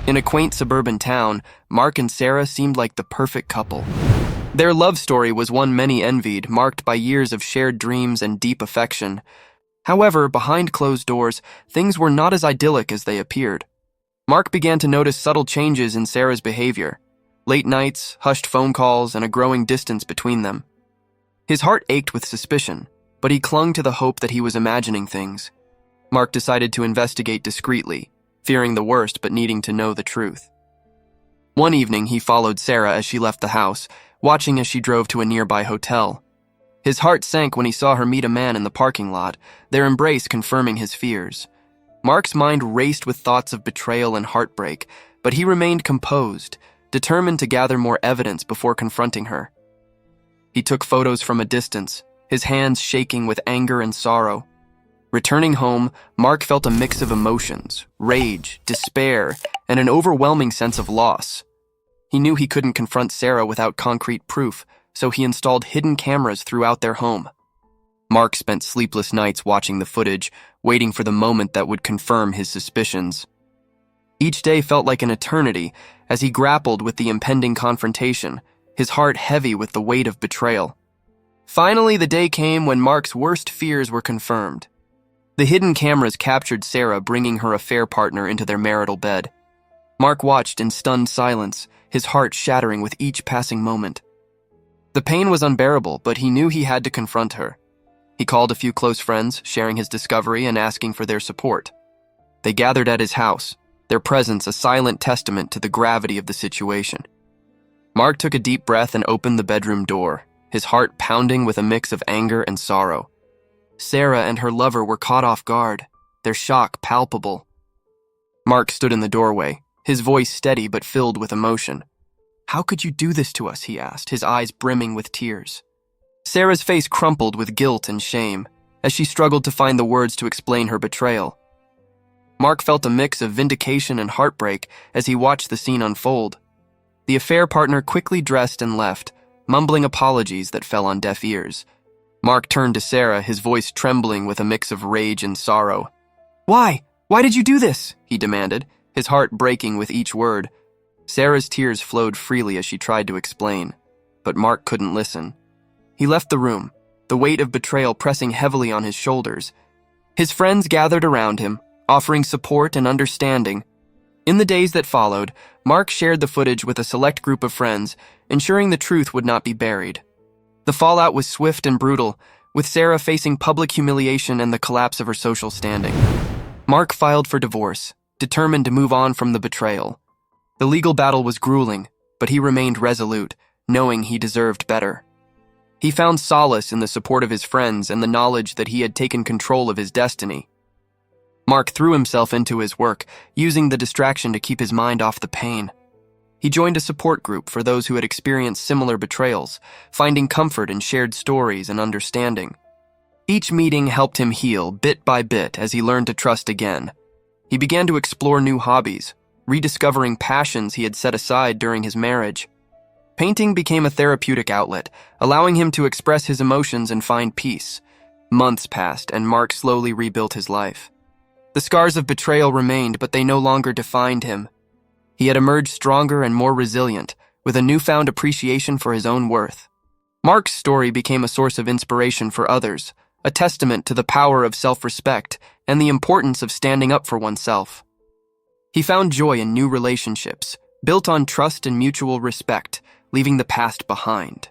In a quaint suburban town, Mark and Sarah seemed like the perfect couple. Their love story was one many envied, marked by years of shared dreams and deep affection. However, behind closed doors, things were not as idyllic as they appeared. Mark began to notice subtle changes in Sarah's behavior. Late nights, hushed phone calls, and a growing distance between them. His heart ached with suspicion, but he clung to the hope that he was imagining things. Mark decided to investigate discreetly, fearing the worst but needing to know the truth. One evening, he followed Sarah as she left the house, watching as she drove to a nearby hotel. His heart sank when he saw her meet a man in the parking lot, their embrace confirming his fears. Mark's mind raced with thoughts of betrayal and heartbreak, but he remained composed, determined to gather more evidence before confronting her. He took photos from a distance, his hands shaking with anger and sorrow. Returning home, Mark felt a mix of emotions, rage, despair, and an overwhelming sense of loss. He knew he couldn't confront Sarah without concrete proof, so he installed hidden cameras throughout their home. Mark spent sleepless nights watching the footage, waiting for the moment that would confirm his suspicions. Each day felt like an eternity as he grappled with the impending confrontation, his heart heavy with the weight of betrayal. Finally, the day came when Mark's worst fears were confirmed. The hidden cameras captured Sarah bringing her affair partner into their marital bed. Mark watched in stunned silence, his heart shattering with each passing moment. The pain was unbearable, but he knew he had to confront her. He called a few close friends, sharing his discovery and asking for their support. They gathered at his house, their presence a silent testament to the gravity of the situation. Mark took a deep breath and opened the bedroom door, his heart pounding with a mix of anger and sorrow. Sarah and her lover were caught off guard, their shock palpable. Mark stood in the doorway, his voice steady but filled with emotion. "How could you do this to us?" he asked, his eyes brimming with tears. Sarah's face crumpled with guilt and shame as she struggled to find the words to explain her betrayal. Mark felt a mix of vindication and heartbreak as he watched the scene unfold. The affair partner quickly dressed and left, mumbling apologies that fell on deaf ears. Mark turned to Sarah, his voice trembling with a mix of rage and sorrow. "Why? Why did you do this?" he demanded, his heart breaking with each word. Sarah's tears flowed freely as she tried to explain, but Mark couldn't listen. He left the room, the weight of betrayal pressing heavily on his shoulders. His friends gathered around him, offering support and understanding. In the days that followed, Mark shared the footage with a select group of friends, ensuring the truth would not be buried. The fallout was swift and brutal, with Sarah facing public humiliation and the collapse of her social standing. Mark filed for divorce, determined to move on from the betrayal. The legal battle was grueling, but he remained resolute, knowing he deserved better. He found solace in the support of his friends and the knowledge that he had taken control of his destiny. Mark threw himself into his work, using the distraction to keep his mind off the pain. He joined a support group for those who had experienced similar betrayals, finding comfort in shared stories and understanding. Each meeting helped him heal bit by bit as he learned to trust again. He began to explore new hobbies, rediscovering passions he had set aside during his marriage. Painting became a therapeutic outlet, allowing him to express his emotions and find peace. Months passed, and Mark slowly rebuilt his life. The scars of betrayal remained, but they no longer defined him. He had emerged stronger and more resilient, with a newfound appreciation for his own worth. Mark's story became a source of inspiration for others, a testament to the power of self-respect and the importance of standing up for oneself. He found joy in new relationships, built on trust and mutual respect, leaving the past behind.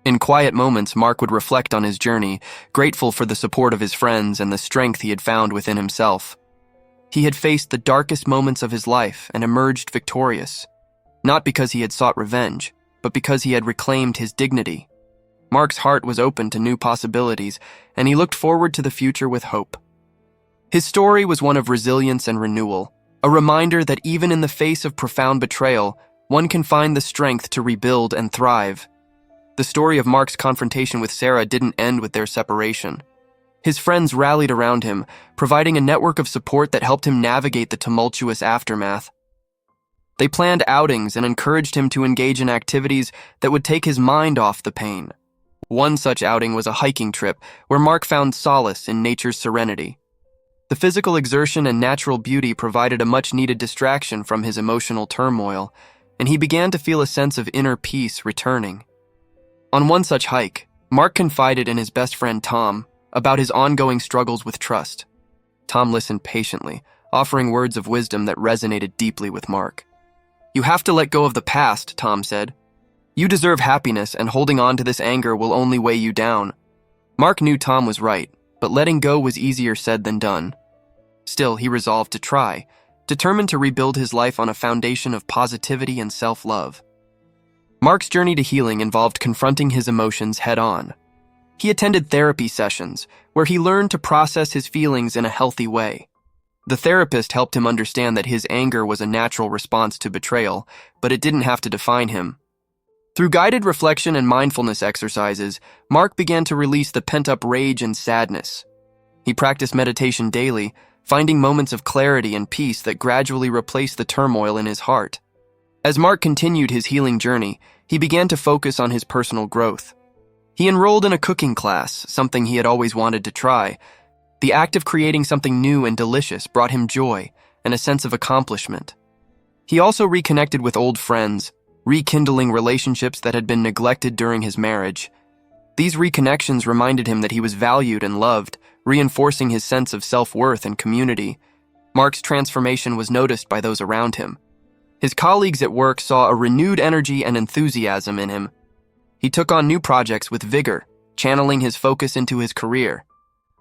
In quiet moments, Mark would reflect on his journey, grateful for the support of his friends and the strength he had found within himself. He had faced the darkest moments of his life and emerged victorious, not because he had sought revenge, but because he had reclaimed his dignity. Mark's heart was open to new possibilities, and he looked forward to the future with hope. His story was one of resilience and renewal, a reminder that even in the face of profound betrayal, one can find the strength to rebuild and thrive. The story of Mark's confrontation with Sarah didn't end with their separation. His friends rallied around him, providing a network of support that helped him navigate the tumultuous aftermath. They planned outings and encouraged him to engage in activities that would take his mind off the pain. One such outing was a hiking trip where Mark found solace in nature's serenity. The physical exertion and natural beauty provided a much-needed distraction from his emotional turmoil, and he began to feel a sense of inner peace returning. On one such hike, Mark confided in his best friend Tom about his ongoing struggles with trust. Tom listened patiently, offering words of wisdom that resonated deeply with Mark. "You have to let go of the past," Tom said. "You deserve happiness, and holding on to this anger will only weigh you down." Mark knew Tom was right, but letting go was easier said than done. Still, he resolved to try, determined to rebuild his life on a foundation of positivity and self-love. Mark's journey to healing involved confronting his emotions head-on. He attended therapy sessions, where he learned to process his feelings in a healthy way. The therapist helped him understand that his anger was a natural response to betrayal, but it didn't have to define him. Through guided reflection and mindfulness exercises, Mark began to release the pent-up rage and sadness. He practiced meditation daily, finding moments of clarity and peace that gradually replaced the turmoil in his heart. As Mark continued his healing journey, he began to focus on his personal growth. He enrolled in a cooking class, something he had always wanted to try. The act of creating something new and delicious brought him joy and a sense of accomplishment. He also reconnected with old friends, rekindling relationships that had been neglected during his marriage. These reconnections reminded him that he was valued and loved, reinforcing his sense of self-worth and community. Mark's transformation was noticed by those around him. His colleagues at work saw a renewed energy and enthusiasm in him. He took on new projects with vigor, channeling his focus into his career.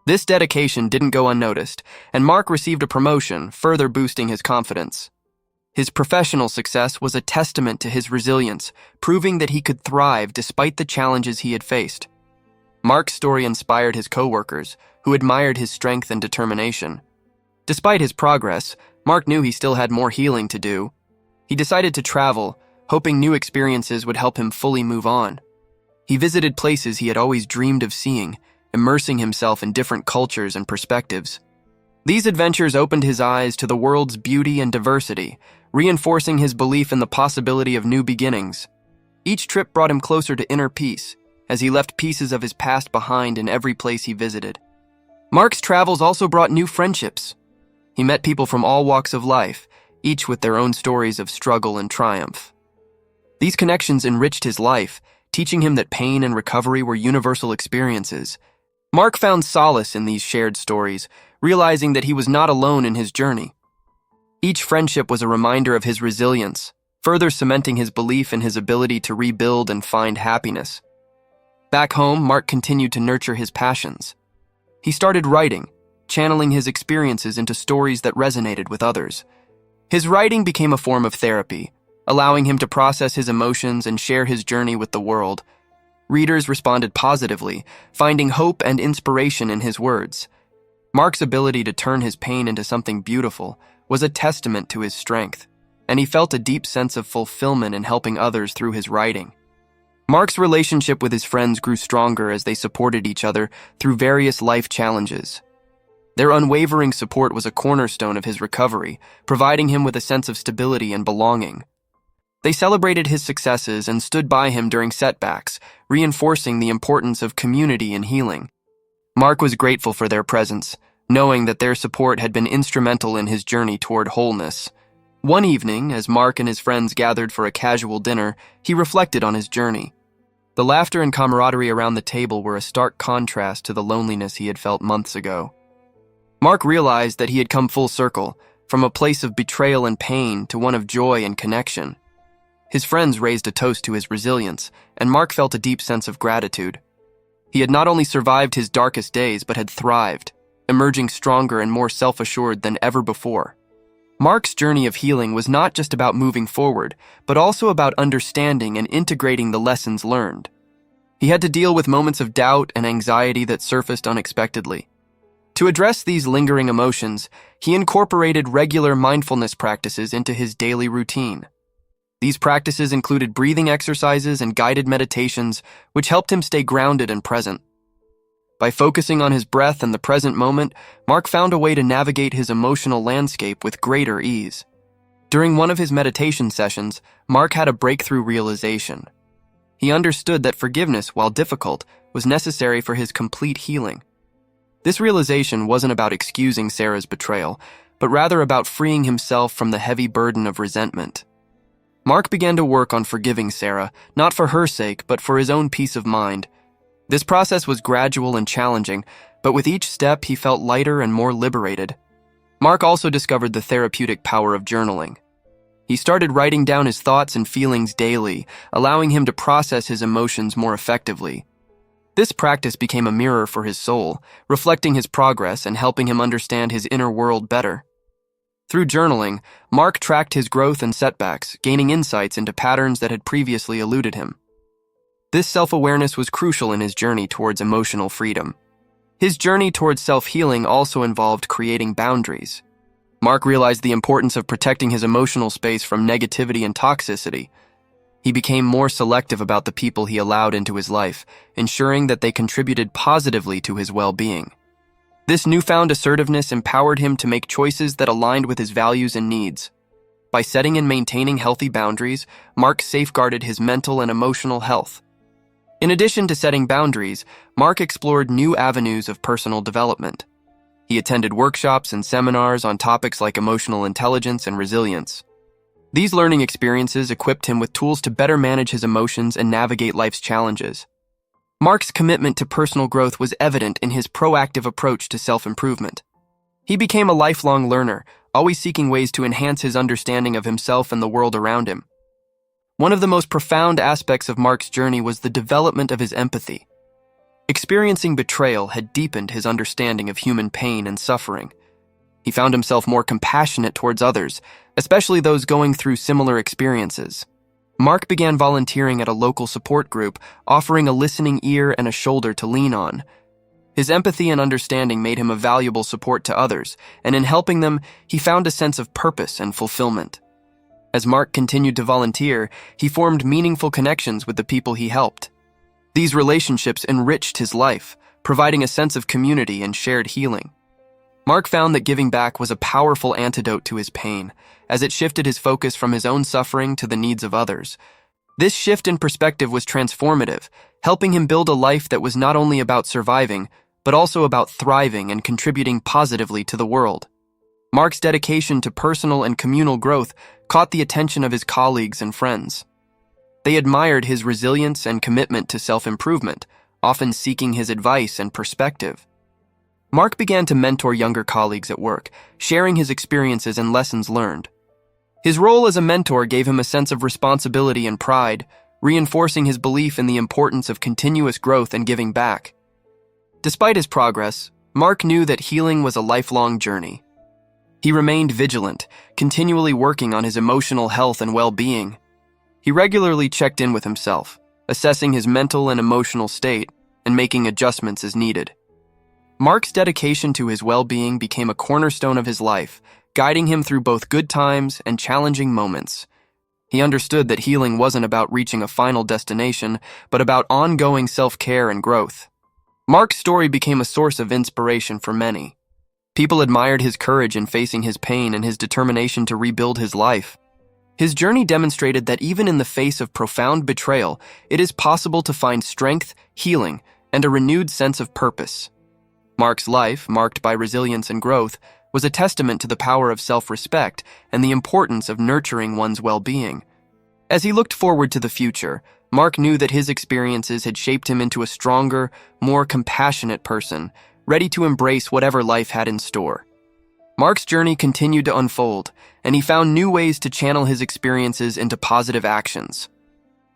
This dedication didn't go unnoticed, and Mark received a promotion, further boosting his confidence. His professional success was a testament to his resilience, proving that he could thrive despite the challenges he had faced. Mark's story inspired his coworkers, who admired his strength and determination. Despite his progress, Mark knew he still had more healing to do. He decided to travel, hoping new experiences would help him fully move on. He visited places he had always dreamed of seeing, immersing himself in different cultures and perspectives. These adventures opened his eyes to the world's beauty and diversity, reinforcing his belief in the possibility of new beginnings. Each trip brought him closer to inner peace, as he left pieces of his past behind in every place he visited. Mark's travels also brought new friendships. He met people from all walks of life, each with their own stories of struggle and triumph. These connections enriched his life, teaching him that pain and recovery were universal experiences. Mark found solace in these shared stories, realizing that he was not alone in his journey. Each friendship was a reminder of his resilience, further cementing his belief in his ability to rebuild and find happiness. Back home, Mark continued to nurture his passions. He started writing, channeling his experiences into stories that resonated with others. His writing became a form of therapy, allowing him to process his emotions and share his journey with the world. Readers responded positively, finding hope and inspiration in his words. Mark's ability to turn his pain into something beautiful was a testament to his strength, and he felt a deep sense of fulfillment in helping others through his writing. Mark's relationship with his friends grew stronger as they supported each other through various life challenges. Their unwavering support was a cornerstone of his recovery, providing him with a sense of stability and belonging. They celebrated his successes and stood by him during setbacks, reinforcing the importance of community and healing. Mark was grateful for their presence, knowing that their support had been instrumental in his journey toward wholeness. One evening, as Mark and his friends gathered for a casual dinner, he reflected on his journey. The laughter and camaraderie around the table were a stark contrast to the loneliness he had felt months ago. Mark realized that he had come full circle, from a place of betrayal and pain to one of joy and connection. His friends raised a toast to his resilience, and Mark felt a deep sense of gratitude. He had not only survived his darkest days, but had thrived, emerging stronger and more self-assured than ever before. Mark's journey of healing was not just about moving forward, but also about understanding and integrating the lessons learned. He had to deal with moments of doubt and anxiety that surfaced unexpectedly. To address these lingering emotions, he incorporated regular mindfulness practices into his daily routine. These practices included breathing exercises and guided meditations, which helped him stay grounded and present. By focusing on his breath and the present moment, Mark found a way to navigate his emotional landscape with greater ease. During one of his meditation sessions, Mark had a breakthrough realization. He understood that forgiveness, while difficult, was necessary for his complete healing. This realization wasn't about excusing Sarah's betrayal, but rather about freeing himself from the heavy burden of resentment. Mark began to work on forgiving Sarah, not for her sake, but for his own peace of mind. This process was gradual and challenging, but with each step he felt lighter and more liberated. Mark also discovered the therapeutic power of journaling. He started writing down his thoughts and feelings daily, allowing him to process his emotions more effectively. This practice became a mirror for his soul, reflecting his progress and helping him understand his inner world better. Through journaling, Mark tracked his growth and setbacks, gaining insights into patterns that had previously eluded him. This self-awareness was crucial in his journey towards emotional freedom. His journey towards self-healing also involved creating boundaries. Mark realized the importance of protecting his emotional space from negativity and toxicity. He became more selective about the people he allowed into his life, ensuring that they contributed positively to his well-being. This newfound assertiveness empowered him to make choices that aligned with his values and needs. By setting and maintaining healthy boundaries, Mark safeguarded his mental and emotional health. In addition to setting boundaries, Mark explored new avenues of personal development. He attended workshops and seminars on topics like emotional intelligence and resilience. These learning experiences equipped him with tools to better manage his emotions and navigate life's challenges. Mark's commitment to personal growth was evident in his proactive approach to self-improvement. He became a lifelong learner, always seeking ways to enhance his understanding of himself and the world around him. One of the most profound aspects of Mark's journey was the development of his empathy. Experiencing betrayal had deepened his understanding of human pain and suffering. He found himself more compassionate towards others, especially those going through similar experiences. Mark began volunteering at a local support group, offering a listening ear and a shoulder to lean on. His empathy and understanding made him a valuable support to others, and in helping them, he found a sense of purpose and fulfillment. As Mark continued to volunteer, he formed meaningful connections with the people he helped. These relationships enriched his life, providing a sense of community and shared healing. Mark found that giving back was a powerful antidote to his pain, as it shifted his focus from his own suffering to the needs of others. This shift in perspective was transformative, helping him build a life that was not only about surviving, but also about thriving and contributing positively to the world. Mark's dedication to personal and communal growth caught the attention of his colleagues and friends. They admired his resilience and commitment to self-improvement, often seeking his advice and perspective. Mark began to mentor younger colleagues at work, sharing his experiences and lessons learned. His role as a mentor gave him a sense of responsibility and pride, reinforcing his belief in the importance of continuous growth and giving back. Despite his progress, Mark knew that healing was a lifelong journey. He remained vigilant, continually working on his emotional health and well-being. He regularly checked in with himself, assessing his mental and emotional state and making adjustments as needed. Mark's dedication to his well-being became a cornerstone of his life, guiding him through both good times and challenging moments. He understood that healing wasn't about reaching a final destination, but about ongoing self-care and growth. Mark's story became a source of inspiration for many. People admired his courage in facing his pain and his determination to rebuild his life. His journey demonstrated that even in the face of profound betrayal, it is possible to find strength, healing, and a renewed sense of purpose. Mark's life, marked by resilience and growth, was a testament to the power of self-respect and the importance of nurturing one's well-being. As he looked forward to the future, Mark knew that his experiences had shaped him into a stronger, more compassionate person, ready to embrace whatever life had in store. Mark's journey continued to unfold, and he found new ways to channel his experiences into positive actions.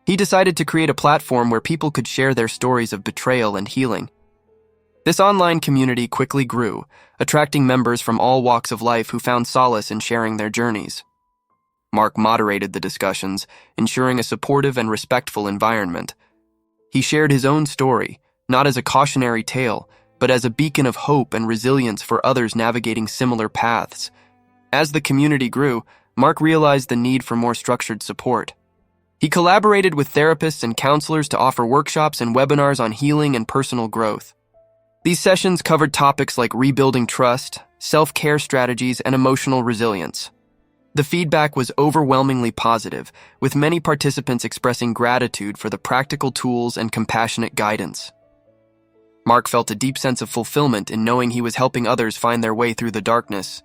He decided to create a platform where people could share their stories of betrayal and healing. This online community quickly grew, attracting members from all walks of life who found solace in sharing their journeys. Mark moderated the discussions, ensuring a supportive and respectful environment. He shared his own story, not as a cautionary tale, but as a beacon of hope and resilience for others navigating similar paths. As the community grew, Mark realized the need for more structured support. He collaborated with therapists and counselors to offer workshops and webinars on healing and personal growth. These sessions covered topics like rebuilding trust, self-care strategies, and emotional resilience. The feedback was overwhelmingly positive, with many participants expressing gratitude for the practical tools and compassionate guidance. Mark felt a deep sense of fulfillment in knowing he was helping others find their way through the darkness.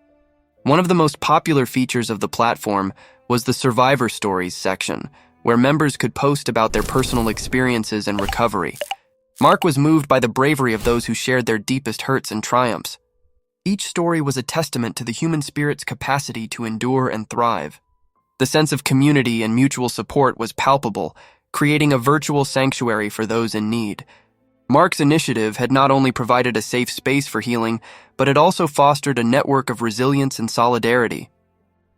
One of the most popular features of the platform was the Survivor Stories section, where members could post about their personal experiences and recovery. Mark was moved by the bravery of those who shared their deepest hurts and triumphs. Each story was a testament to the human spirit's capacity to endure and thrive. The sense of community and mutual support was palpable, creating a virtual sanctuary for those in need. Mark's initiative had not only provided a safe space for healing, but it also fostered a network of resilience and solidarity.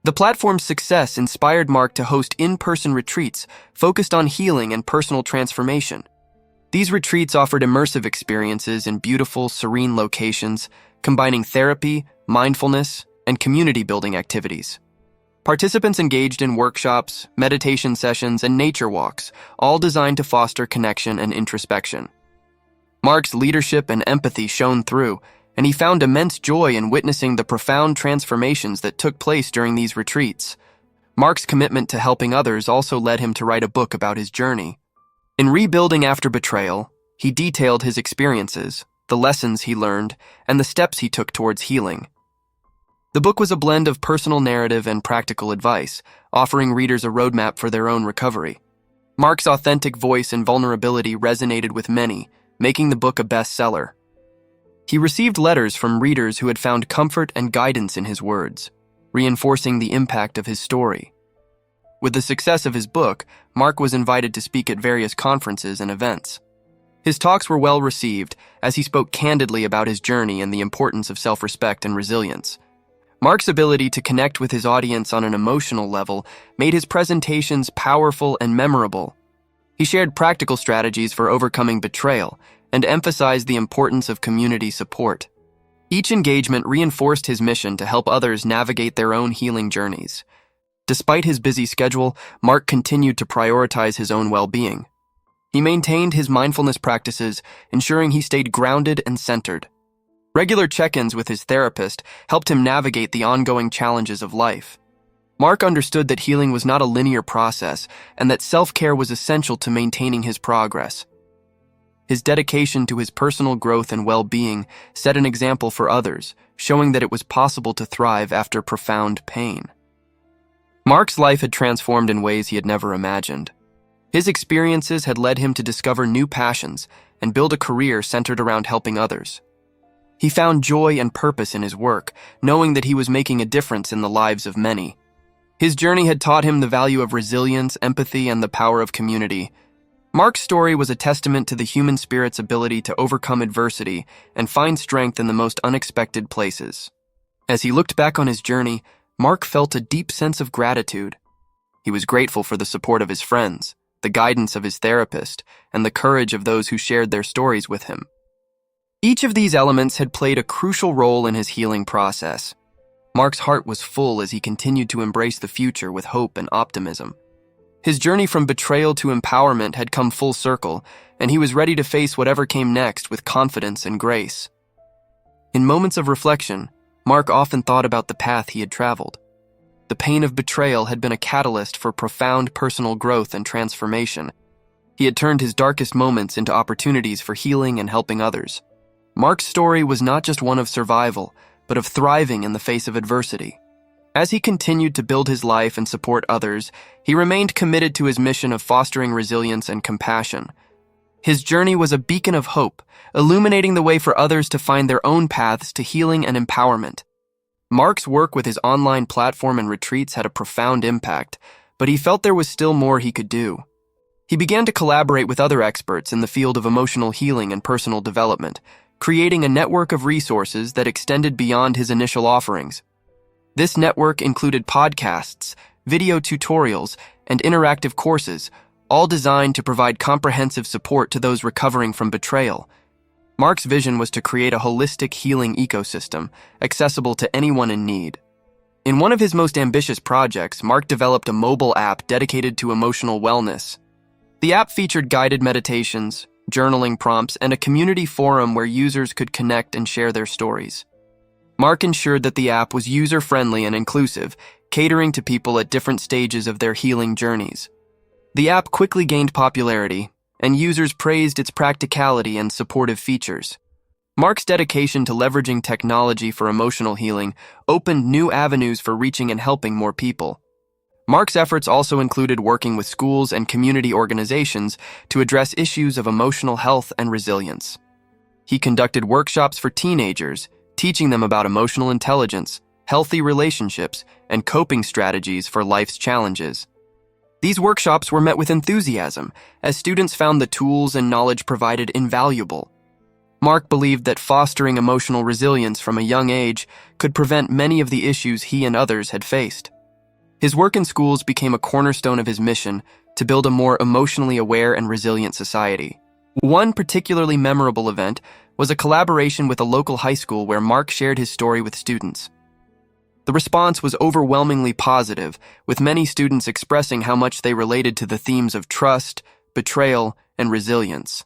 The platform's success inspired Mark to host in-person retreats focused on healing and personal transformation. These retreats offered immersive experiences in beautiful, serene locations, combining therapy, mindfulness, and community-building activities. Participants engaged in workshops, meditation sessions, and nature walks, all designed to foster connection and introspection. Mark's leadership and empathy shone through, and he found immense joy in witnessing the profound transformations that took place during these retreats. Mark's commitment to helping others also led him to write a book about his journey. In Rebuilding After Betrayal, he detailed his experiences, the lessons he learned, and the steps he took towards healing. The book was a blend of personal narrative and practical advice, offering readers a roadmap for their own recovery. Mark's authentic voice and vulnerability resonated with many, making the book a bestseller. He received letters from readers who had found comfort and guidance in his words, reinforcing the impact of his story. With the success of his book, Mark was invited to speak at various conferences and events. His talks were well received as he spoke candidly about his journey and the importance of self-respect and resilience. Mark's ability to connect with his audience on an emotional level made his presentations powerful and memorable. He shared practical strategies for overcoming betrayal and emphasized the importance of community support. Each engagement reinforced his mission to help others navigate their own healing journeys. Despite his busy schedule, Mark continued to prioritize his own well-being. He maintained his mindfulness practices, ensuring he stayed grounded and centered. Regular check-ins with his therapist helped him navigate the ongoing challenges of life. Mark understood that healing was not a linear process and that self-care was essential to maintaining his progress. His dedication to his personal growth and well-being set an example for others, showing that it was possible to thrive after profound pain. Mark's life had transformed in ways he had never imagined. His experiences had led him to discover new passions and build a career centered around helping others. He found joy and purpose in his work, knowing that he was making a difference in the lives of many. His journey had taught him the value of resilience, empathy, and the power of community. Mark's story was a testament to the human spirit's ability to overcome adversity and find strength in the most unexpected places. As he looked back on his journey, Mark felt a deep sense of gratitude. He was grateful for the support of his friends, the guidance of his therapist, and the courage of those who shared their stories with him. Each of these elements had played a crucial role in his healing process. Mark's heart was full as he continued to embrace the future with hope and optimism. His journey from betrayal to empowerment had come full circle, and he was ready to face whatever came next with confidence and grace. In moments of reflection, Mark often thought about the path he had traveled. The pain of betrayal had been a catalyst for profound personal growth and transformation. He had turned his darkest moments into opportunities for healing and helping others. Mark's story was not just one of survival, but of thriving in the face of adversity. As he continued to build his life and support others, he remained committed to his mission of fostering resilience and compassion. His journey was a beacon of hope, illuminating the way for others to find their own paths to healing and empowerment. Mark's work with his online platform and retreats had a profound impact, but he felt there was still more he could do. He began to collaborate with other experts in the field of emotional healing and personal development, creating a network of resources that extended beyond his initial offerings. This network included podcasts, video tutorials, and interactive courses, all designed to provide comprehensive support to those recovering from betrayal. Mark's vision was to create a holistic healing ecosystem, accessible to anyone in need. In one of his most ambitious projects, Mark developed a mobile app dedicated to emotional wellness. The app featured guided meditations, journaling prompts, and a community forum where users could connect and share their stories. Mark ensured that the app was user-friendly and inclusive, catering to people at different stages of their healing journeys. The app quickly gained popularity, and users praised its practicality and supportive features. Mark's dedication to leveraging technology for emotional healing opened new avenues for reaching and helping more people. Mark's efforts also included working with schools and community organizations to address issues of emotional health and resilience. He conducted workshops for teenagers, teaching them about emotional intelligence, healthy relationships, and coping strategies for life's challenges. These workshops were met with enthusiasm, as students found the tools and knowledge provided invaluable. Mark believed that fostering emotional resilience from a young age could prevent many of the issues he and others had faced. His work in schools became a cornerstone of his mission to build a more emotionally aware and resilient society. One particularly memorable event was a collaboration with a local high school where Mark shared his story with students. The response was overwhelmingly positive, with many students expressing how much they related to the themes of trust, betrayal, and resilience.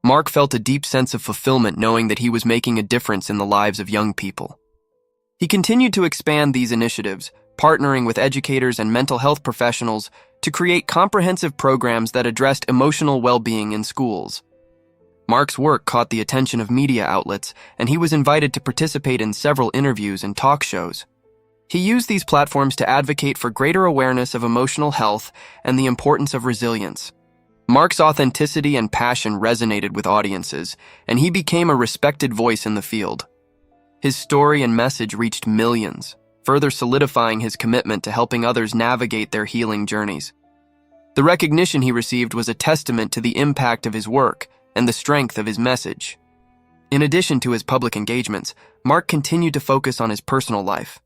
Mark felt a deep sense of fulfillment knowing that he was making a difference in the lives of young people. He continued to expand these initiatives, partnering with educators and mental health professionals to create comprehensive programs that addressed emotional well-being in schools. Mark's work caught the attention of media outlets, and he was invited to participate in several interviews and talk shows. He used these platforms to advocate for greater awareness of emotional health and the importance of resilience. Mark's authenticity and passion resonated with audiences, and he became a respected voice in the field. His story and message reached millions, further solidifying his commitment to helping others navigate their healing journeys. The recognition he received was a testament to the impact of his work and the strength of his message. In addition to his public engagements, Mark continued to focus on his personal life.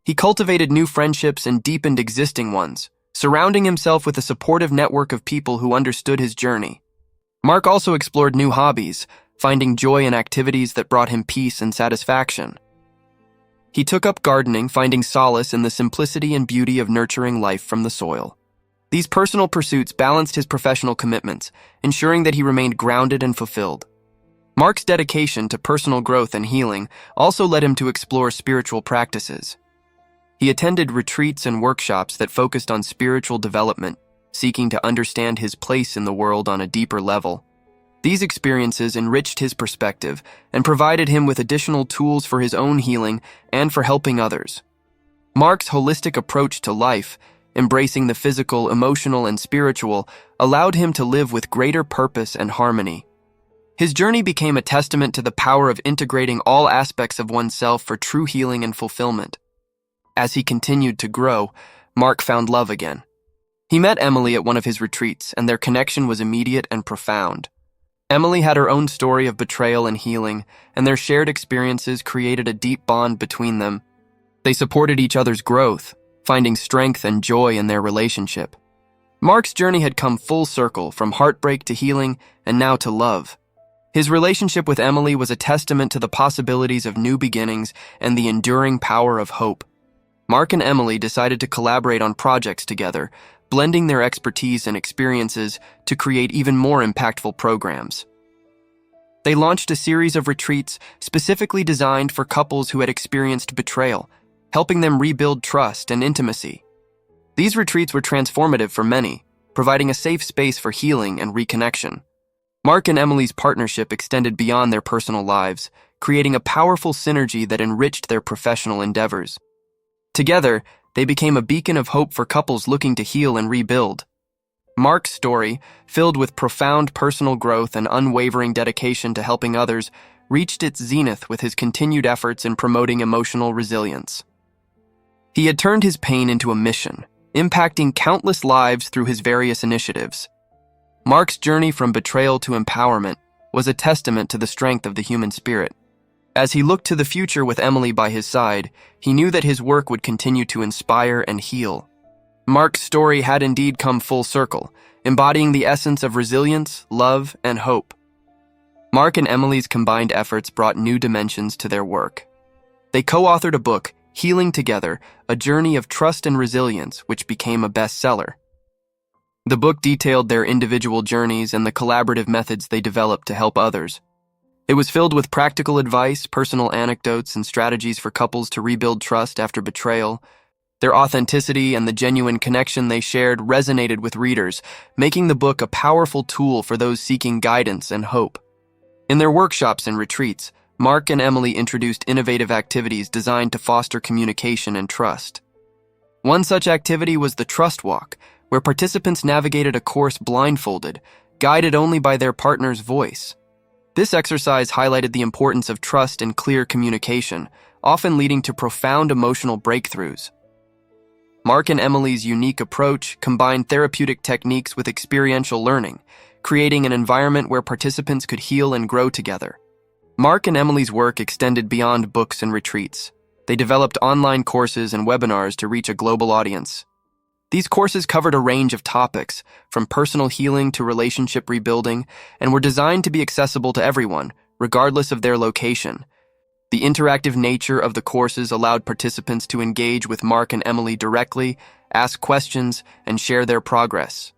He cultivated new friendships and deepened existing ones, surrounding himself with a supportive network of people who understood his journey. Mark also explored new hobbies, finding joy in activities that brought him peace and satisfaction. He took up gardening, finding solace in the simplicity and beauty of nurturing life from the soil. These personal pursuits balanced his professional commitments, ensuring that he remained grounded and fulfilled. Mark's dedication to personal growth and healing also led him to explore spiritual practices. He attended retreats and workshops that focused on spiritual development, seeking to understand his place in the world on a deeper level. These experiences enriched his perspective and provided him with additional tools for his own healing and for helping others. Mark's holistic approach to life, embracing the physical, emotional, and spiritual, allowed him to live with greater purpose and harmony. His journey became a testament to the power of integrating all aspects of oneself for true healing and fulfillment. As he continued to grow, Mark found love again. He met Emily at one of his retreats, and their connection was immediate and profound. Emily had her own story of betrayal and healing, and their shared experiences created a deep bond between them. They supported each other's growth, finding strength and joy in their relationship. Mark's journey had come full circle, from heartbreak to healing, and now to love. His relationship with Emily was a testament to the possibilities of new beginnings and the enduring power of hope. Mark and Emily decided to collaborate on projects together, blending their expertise and experiences to create even more impactful programs. They launched a series of retreats specifically designed for couples who had experienced betrayal, helping them rebuild trust and intimacy. These retreats were transformative for many, providing a safe space for healing and reconnection. Mark and Emily's partnership extended beyond their personal lives, creating a powerful synergy that enriched their professional endeavors. Together, they became a beacon of hope for couples looking to heal and rebuild. Mark's story, filled with profound personal growth and unwavering dedication to helping others, reached its zenith with his continued efforts in promoting emotional resilience. He had turned his pain into a mission, impacting countless lives through his various initiatives. Mark's journey from betrayal to empowerment was a testament to the strength of the human spirit. As he looked to the future with Emily by his side, he knew that his work would continue to inspire and heal. Mark's story had indeed come full circle, embodying the essence of resilience, love, and hope. Mark and Emily's combined efforts brought new dimensions to their work. They co-authored a book, Healing Together, A Journey of Trust and Resilience, which became a bestseller. The book detailed their individual journeys and the collaborative methods they developed to help others. It was filled with practical advice, personal anecdotes, and strategies for couples to rebuild trust after betrayal. Their authenticity and the genuine connection they shared resonated with readers, making the book a powerful tool for those seeking guidance and hope. In their workshops and retreats, Mark and Emily introduced innovative activities designed to foster communication and trust. One such activity was the Trust Walk, where participants navigated a course blindfolded, guided only by their partner's voice. This exercise highlighted the importance of trust and clear communication, often leading to profound emotional breakthroughs. Mark and Emily's unique approach combined therapeutic techniques with experiential learning, creating an environment where participants could heal and grow together. Mark and Emily's work extended beyond books and retreats. They developed online courses and webinars to reach a global audience. These courses covered a range of topics, from personal healing to relationship rebuilding, and were designed to be accessible to everyone, regardless of their location. The interactive nature of the courses allowed participants to engage with Mark and Emily directly, ask questions, and share their progress.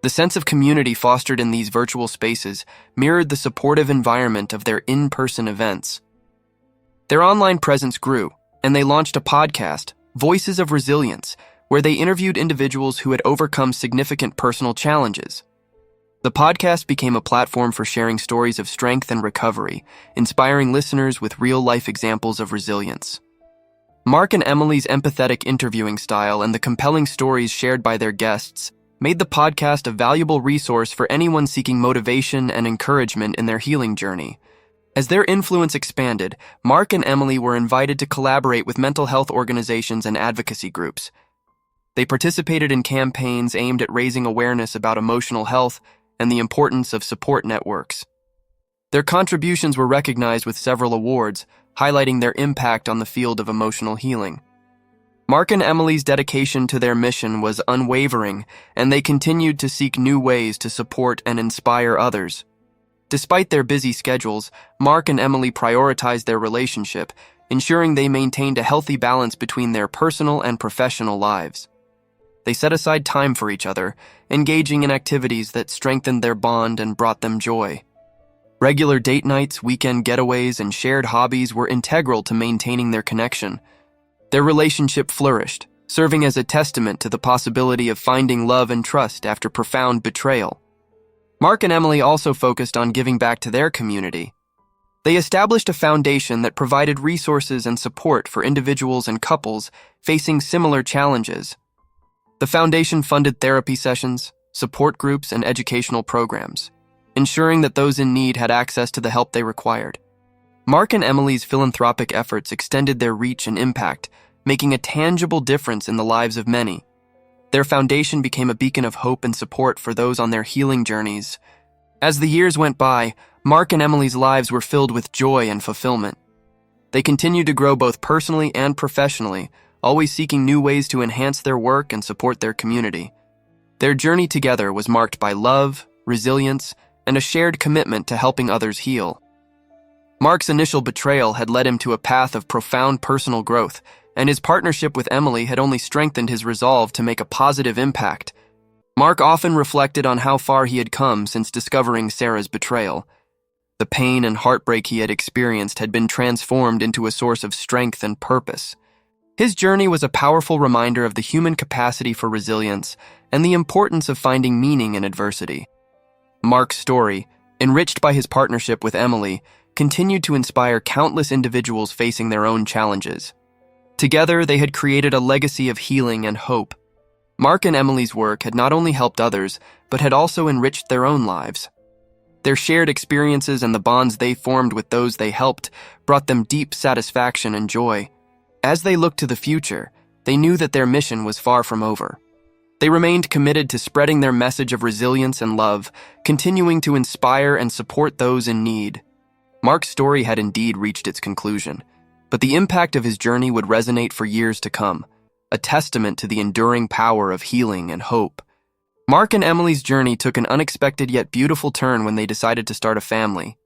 The sense of community fostered in these virtual spaces mirrored the supportive environment of their in-person events. Their online presence grew, and they launched a podcast, Voices of Resilience, where they interviewed individuals who had overcome significant personal challenges. The podcast became a platform for sharing stories of strength and recovery, inspiring listeners with real-life examples of resilience. Mark and Emily's empathetic interviewing style and the compelling stories shared by their guests made the podcast a valuable resource for anyone seeking motivation and encouragement in their healing journey. As their influence expanded, Mark and Emily were invited to collaborate with mental health organizations and advocacy groups. They participated in campaigns aimed at raising awareness about emotional health and the importance of support networks. Their contributions were recognized with several awards, highlighting their impact on the field of emotional healing. Mark and Emily's dedication to their mission was unwavering, and they continued to seek new ways to support and inspire others. Despite their busy schedules, Mark and Emily prioritized their relationship, ensuring they maintained a healthy balance between their personal and professional lives. They set aside time for each other, engaging in activities that strengthened their bond and brought them joy. Regular date nights, weekend getaways, and shared hobbies were integral to maintaining their connection. Their relationship flourished, serving as a testament to the possibility of finding love and trust after profound betrayal. Mark and Emily also focused on giving back to their community. They established a foundation that provided resources and support for individuals and couples facing similar challenges. The foundation funded therapy sessions, support groups, and educational programs, ensuring that those in need had access to the help they required. Mark and Emily's philanthropic efforts extended their reach and impact, making a tangible difference in the lives of many. Their foundation became a beacon of hope and support for those on their healing journeys. As the years went by, Mark and Emily's lives were filled with joy and fulfillment. They continued to grow both personally and professionally, always seeking new ways to enhance their work and support their community. Their journey together was marked by love, resilience, and a shared commitment to helping others heal. Mark's initial betrayal had led him to a path of profound personal growth, and his partnership with Emily had only strengthened his resolve to make a positive impact. Mark often reflected on how far he had come since discovering Sarah's betrayal. The pain and heartbreak he had experienced had been transformed into a source of strength and purpose. His journey was a powerful reminder of the human capacity for resilience and the importance of finding meaning in adversity. Mark's story, enriched by his partnership with Emily, continued to inspire countless individuals facing their own challenges. Together, they had created a legacy of healing and hope. Mark and Emily's work had not only helped others, but had also enriched their own lives. Their shared experiences and the bonds they formed with those they helped brought them deep satisfaction and joy. As they looked to the future, they knew that their mission was far from over. They remained committed to spreading their message of resilience and love, continuing to inspire and support those in need. Mark's story had indeed reached its conclusion, but the impact of his journey would resonate for years to come, a testament to the enduring power of healing and hope. Mark and Emily's journey took an unexpected yet beautiful turn when they decided to start a family.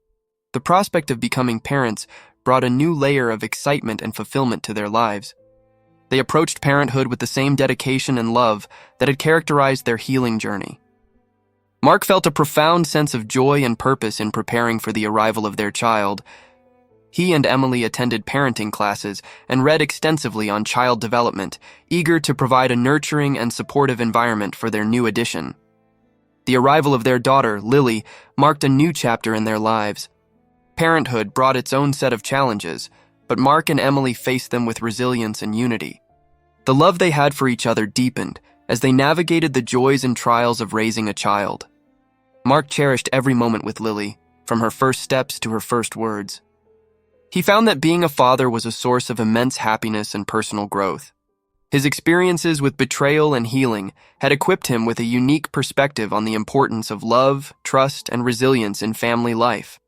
The prospect of becoming parents brought a new layer of excitement and fulfillment to their lives. They approached parenthood with the same dedication and love that had characterized their healing journey. Mark felt a profound sense of joy and purpose in preparing for the arrival of their child. He and Emily attended parenting classes and read extensively on child development, eager to provide a nurturing and supportive environment for their new addition. The arrival of their daughter, Lily, marked a new chapter in their lives. Parenthood brought its own set of challenges, but Mark and Emily faced them with resilience and unity. The love they had for each other deepened as they navigated the joys and trials of raising a child. Mark cherished every moment with Lily, from her first steps to her first words. He found that being a father was a source of immense happiness and personal growth. His experiences with betrayal and healing had equipped him with a unique perspective on the importance of love, trust, and resilience in family life.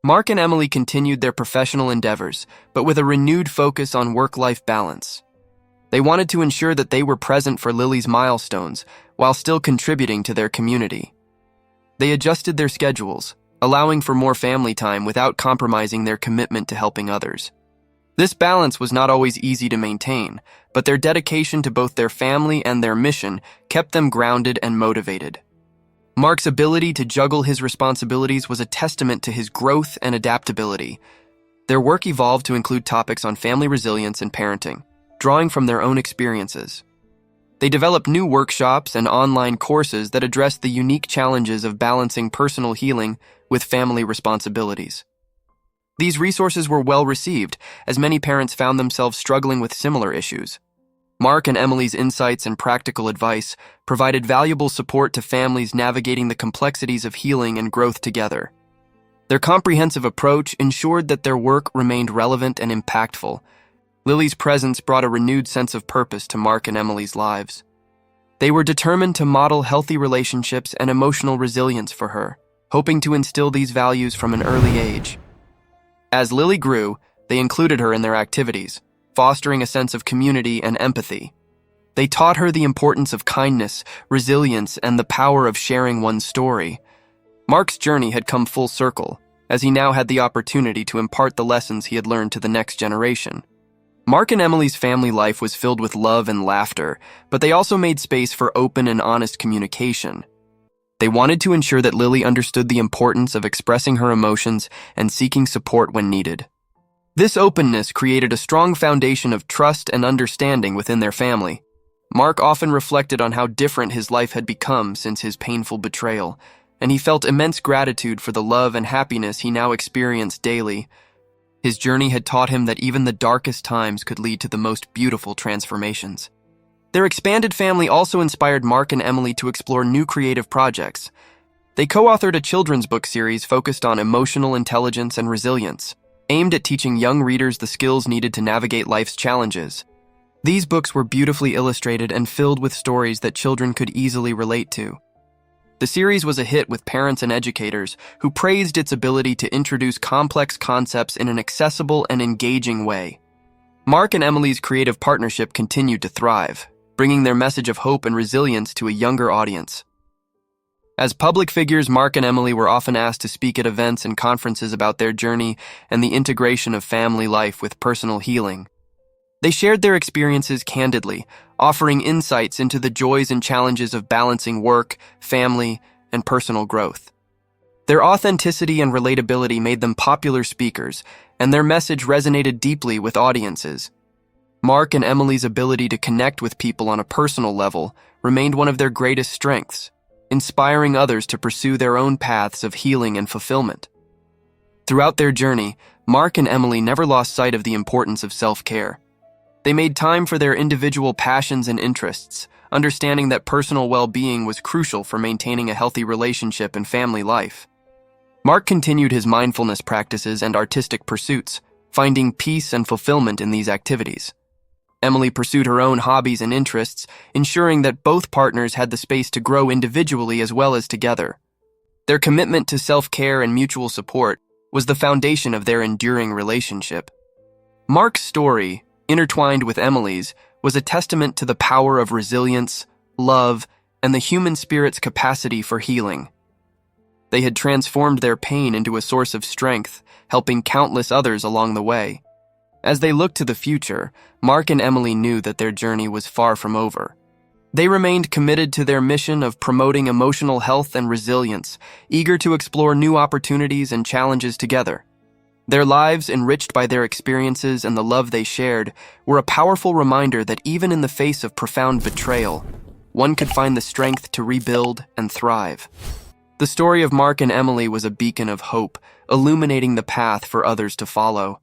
Mark and Emily continued their professional endeavors, but with a renewed focus on work-life balance. They wanted to ensure that they were present for Lily's milestones while still contributing to their community. They adjusted their schedules, allowing for more family time without compromising their commitment to helping others. This balance was not always easy to maintain, but their dedication to both their family and their mission kept them grounded and motivated. Mark's ability to juggle his responsibilities was a testament to his growth and adaptability. Their work evolved to include topics on family resilience and parenting, drawing from their own experiences. They developed new workshops and online courses that addressed the unique challenges of balancing personal healing with family responsibilities. These resources were well received, as many parents found themselves struggling with similar issues. Mark and Emily's insights and practical advice provided valuable support to families navigating the complexities of healing and growth together. Their comprehensive approach ensured that their work remained relevant and impactful. Lily's presence brought a renewed sense of purpose to Mark and Emily's lives. They were determined to model healthy relationships and emotional resilience for her, hoping to instill these values from an early age. As Lily grew, they included her in their activities, fostering a sense of community and empathy. They taught her the importance of kindness, resilience, and the power of sharing one's story. Mark's journey had come full circle, as he now had the opportunity to impart the lessons he had learned to the next generation. Mark and Emily's family life was filled with love and laughter, but they also made space for open and honest communication. They wanted to ensure that Lily understood the importance of expressing her emotions and seeking support when needed. This openness created a strong foundation of trust and understanding within their family. Mark often reflected on how different his life had become since his painful betrayal, and he felt immense gratitude for the love and happiness he now experienced daily. His journey had taught him that even the darkest times could lead to the most beautiful transformations. Their expanded family also inspired Mark and Emily to explore new creative projects. They co-authored a children's book series focused on emotional intelligence and resilience, aimed at teaching young readers the skills needed to navigate life's challenges. These books were beautifully illustrated and filled with stories that children could easily relate to. The series was a hit with parents and educators who praised its ability to introduce complex concepts in an accessible and engaging way. Mark and Emily's creative partnership continued to thrive, bringing their message of hope and resilience to a younger audience. As public figures, Mark and Emily were often asked to speak at events and conferences about their journey and the integration of family life with personal healing. They shared their experiences candidly, offering insights into the joys and challenges of balancing work, family, and personal growth. Their authenticity and relatability made them popular speakers, and their message resonated deeply with audiences. Mark and Emily's ability to connect with people on a personal level remained one of their greatest strengths, inspiring others to pursue their own paths of healing and fulfillment. Throughout their journey, Mark and Emily never lost sight of the importance of self-care. They made time for their individual passions and interests, understanding that personal well-being was crucial for maintaining a healthy relationship and family life. Mark continued his mindfulness practices and artistic pursuits, finding peace and fulfillment in these activities. Emily pursued her own hobbies and interests, ensuring that both partners had the space to grow individually as well as together. Their commitment to self-care and mutual support was the foundation of their enduring relationship. Mark's story, intertwined with Emily's, was a testament to the power of resilience, love, and the human spirit's capacity for healing. They had transformed their pain into a source of strength, helping countless others along the way. As they looked to the future, Mark and Emily knew that their journey was far from over. They remained committed to their mission of promoting emotional health and resilience, eager to explore new opportunities and challenges together. Their lives, enriched by their experiences and the love they shared, were a powerful reminder that even in the face of profound betrayal, one could find the strength to rebuild and thrive. The story of Mark and Emily was a beacon of hope, illuminating the path for others to follow.